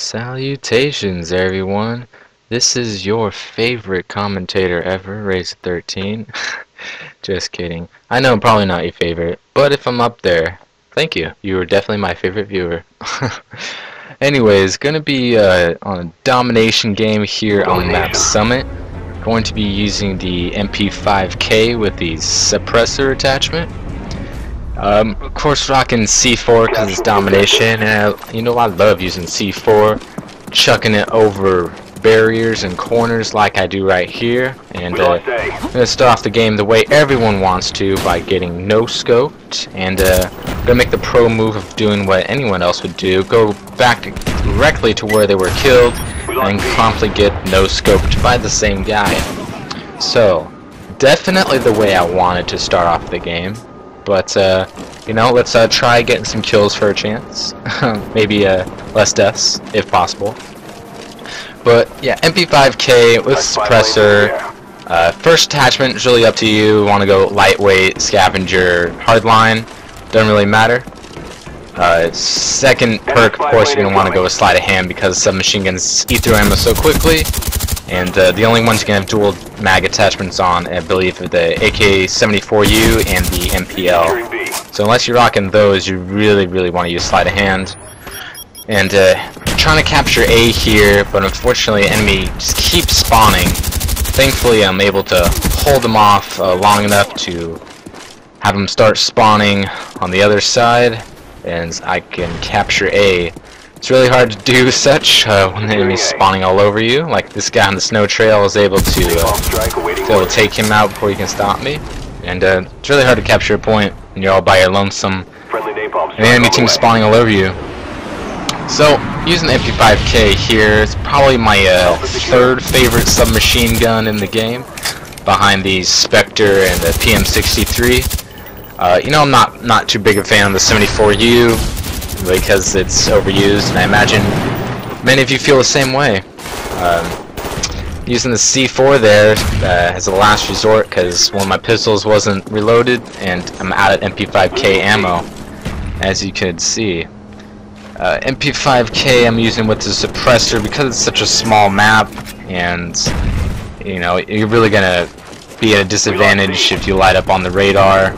Salutations, everyone. This is your favorite commentator ever, Race13. Just kidding. I know I'm probably not your favorite, but if I'm up there, thank you. You were definitely my favorite viewer. Anyways, gonna be on a domination game here on map Summit. Going to be using the MP5K with the suppressor attachment. Of course, rocking C4 because it's domination, and you know I love using C4, chucking it over barriers and corners like I do right here. And I'm gonna start off the game the way everyone wants to, by getting no scoped, and gonna make the pro move of doing what anyone else would do: go back directly to where they were killed, and promptly get no scoped by the same guy. So, definitely the way I wanted to start off the game. But, you know, let's try getting some kills for a chance. Maybe less deaths, if possible. But, yeah, MP5K with suppressor. First attachment is really up to you. Want to go lightweight, scavenger, hardline. Doesn't really matter. Second perk, of course, you're going to want to go with sleight of hand because submachine guns eat through ammo so quickly. And the only ones you can have dual mag attachments on, I believe, are the AK-74U and the MPL. So unless you're rocking those, you really want to use sleight of hand. And trying to capture A here, but unfortunately, enemy just keeps spawning. Thankfully, I'm able to hold them off long enough to have them start spawning on the other side, and I can capture A. It's really hard to do such when the enemy's spawning all over you. Like this guy on the snow trail was able to take him out before he can stop me. And it's really hard to capture a point when you're all by your lonesome and the enemy team's spawning all over you. So, using the MP5K here, it's probably my third favorite submachine gun in the game, behind the Spectre and the PM63. You know, I'm not too big a fan of the 74U, because it's overused, and I imagine many of you feel the same way. Using the C4 there as a last resort because one of my pistols wasn't reloaded and I'm out of MP5K ammo, as you could see. MP5K I'm using with the suppressor because it's such a small map, and you know, you're really gonna be at a disadvantage if you light up on the radar.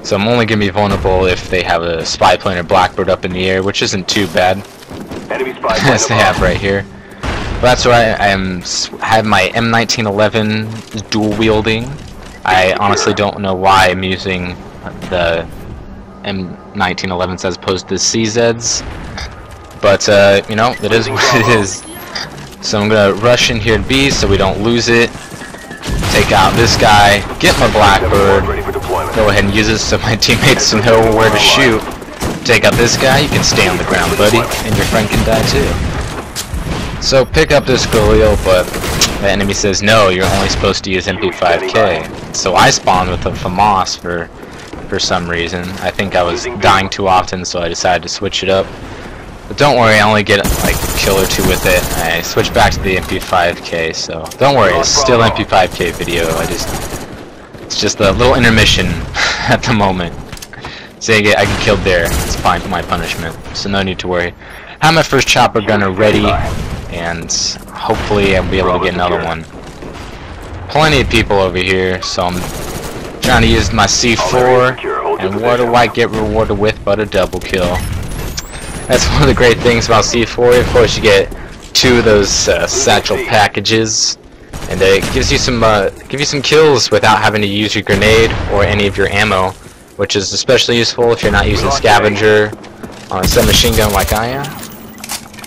So I'm only going to be vulnerable if they have a spy plane or Blackbird up in the air, which isn't too bad, as they have right here. But that's why I have my M1911 dual wielding. I honestly don't know why I'm using the M1911s as opposed to the CZs, but you know, it is what it is. So I'm going to rush in here to B so we don't lose it. Take out this guy, get my Blackbird, go ahead and use it so my teammates know where to shoot. Take out this guy, you can stay on the ground, buddy, and your friend can die too. So pick up this Galil, but the enemy says no, you're only supposed to use MP5K. So I spawned with a FAMAS for some reason. I think I was dying too often, so I decided to switch it up. But don't worry, I only get like a kill or two with it. I switch back to the MP5K, so don't worry, it's still MP5K video. It's just a little intermission at the moment. So I get killed there. It's fine for my punishment, so no need to worry. I have my first chopper gunner ready, and hopefully I'll be able to get another one. Plenty of people over here, so I'm trying to use my C4, and what do I get rewarded with but a double kill? That's one of the great things about C4. Of course, you get two of those satchel packages, and it gives you some kills without having to use your grenade or any of your ammo, which is especially useful if you're not using scavenger on a submachine gun like I am.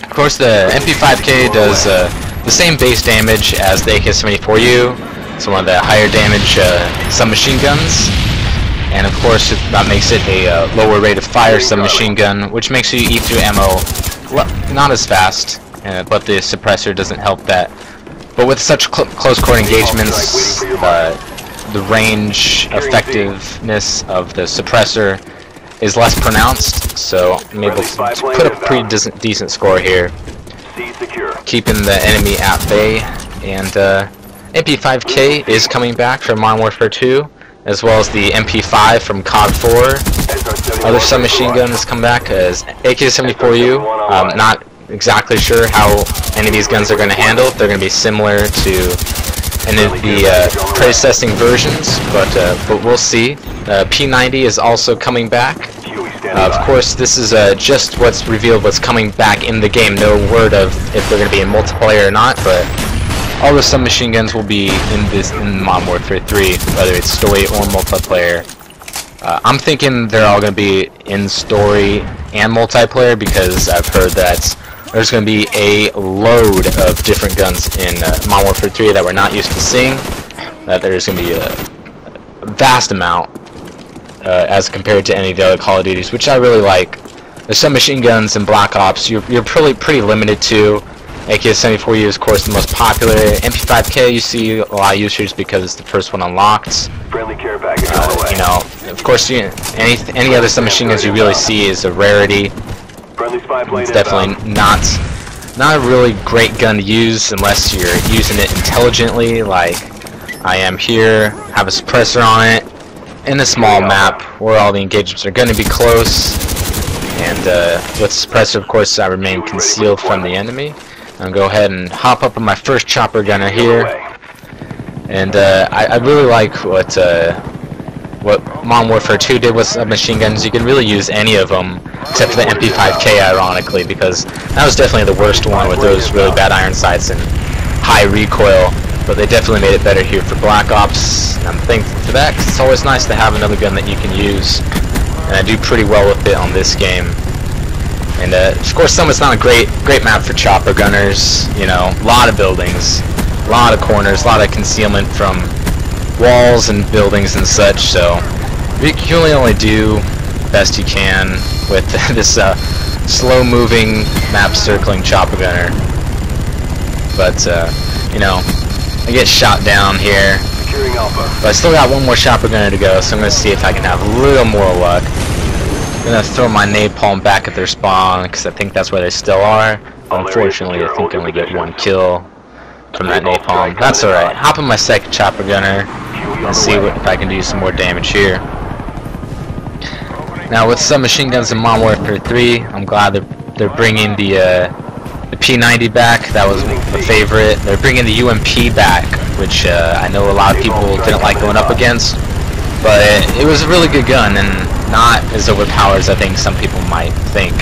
Of course, the MP5K does the same base damage as the AK-74U. It's one of the higher damage submachine guns. And of course, that makes it a lower rate of fire submachine gun, which makes you eat through ammo not as fast, but the suppressor doesn't help that. But with such close quarter engagements, the range effectiveness of the suppressor is less pronounced, so I'm able to put a pretty decent score here, keeping the enemy at bay. And MP5K is coming back from Modern Warfare 2. As well as the MP5 from COD 4. Other submachine guns come back as AK-74U. Not exactly sure how any of these guns are going to handle. They're going to be similar to any of the predecessing versions, but we'll see. P90 is also coming back. Of course, this is just what's revealed, what's coming back in the game. No word of if they're going to be in multiplayer or not, but all the submachine guns will be in Modern Warfare 3, whether it's story or multiplayer. I'm thinking they're all going to be in story and multiplayer, because I've heard that there's going to be a load of different guns in Modern Warfare 3 that we're not used to seeing. That there's going to be a vast amount as compared to any of the other Call of Duties, which I really like. The submachine guns in Black Ops, you're pretty limited to. AK-74U is, of course, the most popular. MP5K, you see a lot of users because it's the first one unlocked. Friendly care package on the way. You know, of course, any other submachine guns you really see is a rarity. It's definitely not a really great gun to use unless you're using it intelligently, like I am here. Have a suppressor on it in a small map where all the engagements are going to be close, and with suppressor, of course, I remain concealed from the enemy. I'll go ahead and hop up on my first chopper gunner here, and I really like what Modern Warfare 2 did with submachine guns. You can really use any of them, except for the MP5K, ironically, because that was definitely the worst one with those really bad iron sights and high recoil. But they definitely made it better here for Black Ops. I'm thankful for that, because it's always nice to have another gun that you can use, and I do pretty well with it on this game. And of course, Summit's not a great map for chopper gunners. You know, a lot of buildings, a lot of corners, a lot of concealment from walls and buildings and such. So you can only do the best you can with this slow-moving map circling chopper gunner. But you know, I get shot down here, but I still got one more chopper gunner to go. So I'm gonna see if I can have a little more luck. I'm gonna throw my napalm back at their spawn, because I think that's where they still are. But unfortunately, I think I only get one kill from that napalm. That's alright. Hop in my second chopper gunner and see if I can do some more damage here. Now, with submachine guns in Modern Warfare 3, I'm glad they're bringing the P90 back. That was a favorite. They're bringing the UMP back, which I know a lot of people didn't like going up against. But it was a really good gun, and not as overpowered as I think some people might think.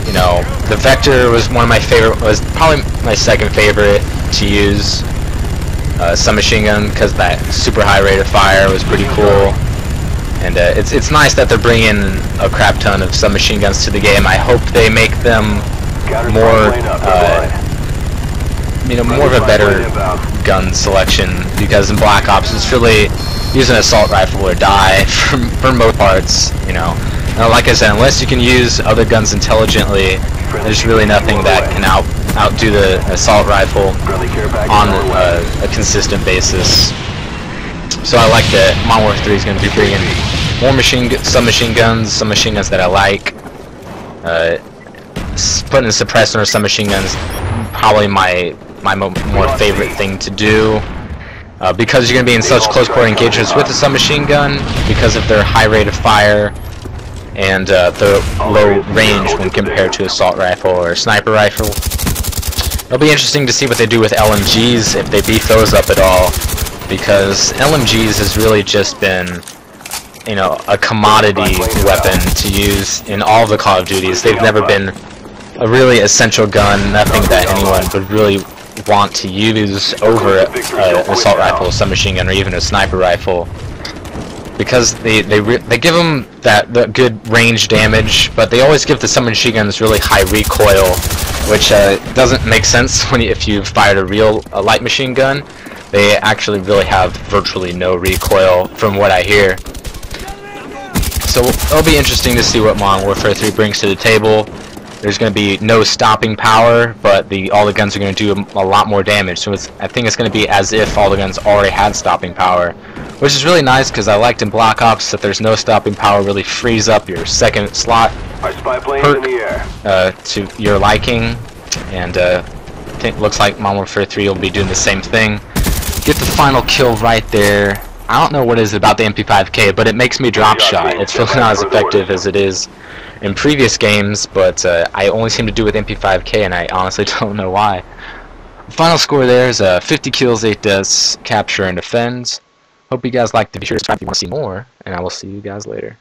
You know, the Vector was one of my favorite, was probably my second favorite to use. Submachine gun, because that super high rate of fire was pretty cool. And it's nice that they're bringing a crap ton of submachine guns to the game. I hope they make them more, you know, more of a better gun selection, because in Black Ops it's really use an assault rifle or die for most parts, you know. Like I said, unless you can use other guns intelligently, there's really nothing that can outdo the assault rifle on a consistent basis. So I like that Modern Warfare 3 is going to be bringing more submachine guns, some machine guns that I like. Putting a suppressor on submachine guns, probably my more favorite thing to do. Because you're going to be in such close quarter engagements with the submachine gun, because of their high rate of fire and the low range when compared to assault rifle or sniper rifle. It'll be interesting to see what they do with LMGs, if they beef those up at all, because LMGs has really just been, you know, a commodity weapon to use in all the Call of Duties. They've never been a really essential gun, nothing that anyone would really want to use over an assault rifle, a submachine gun, or even a sniper rifle, because they give them that good range damage, but they always give the submachine guns really high recoil, which doesn't make sense if you fired a light machine gun. They actually really have virtually no recoil, from what I hear. So it'll be interesting to see what Modern Warfare 3 brings to the table. There's going to be no stopping power, but all the guns are going to do a lot more damage. So I think it's going to be as if all the guns already had stopping power, which is really nice, because I liked in Black Ops that there's no stopping power really frees up your second slot perk to your liking, and looks like Modern Warfare 3 will be doing the same thing. Get the final kill right there. I don't know what it is about the MP5K, but it makes me drop shot. It's really not as effective as it is in previous games, but I only seem to do it with MP5K, and I honestly don't know why. Final score there is 50 kills, 8 deaths, capture and defend. Hope you guys liked the video. Be sure to subscribe if you want to see more, and I will see you guys later.